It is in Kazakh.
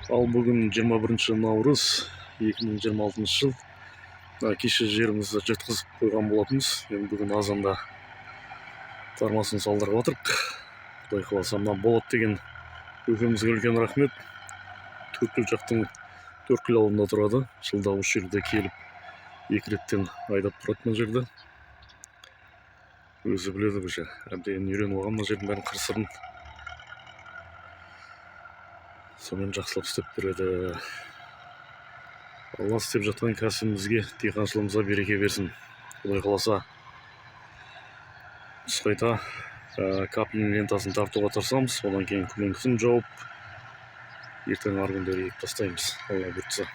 Ал бүгін 21 наурыз 2026 жыл. Кеше жерімізді жеткізіп қойған болатынбыз. Енді бүгін азанда тармасын салдырып отырық. Құдай қаласа мына Болат деген көкемізге үлкен рахмет. Төрткүл жақтың Төрткүл ауылында тұрады. Жылда осы жерде келіп екі реттен айдап тұрады мына жерде. Өзі біледі уже. Әбден үйреніп алған мына жердің бәрін қыр-сырын. Сонымен жақсылап істеп береді. Алла істеп жатқан кәсібімізге, диқаншылығымызға береке берсін. Құдай қаласа біз қайта каплин лентасын тартуға тырысамыз. Одан кейін күнін жауып, ертең арғы күндері егіп тастаймыз. Алла бұйыртса.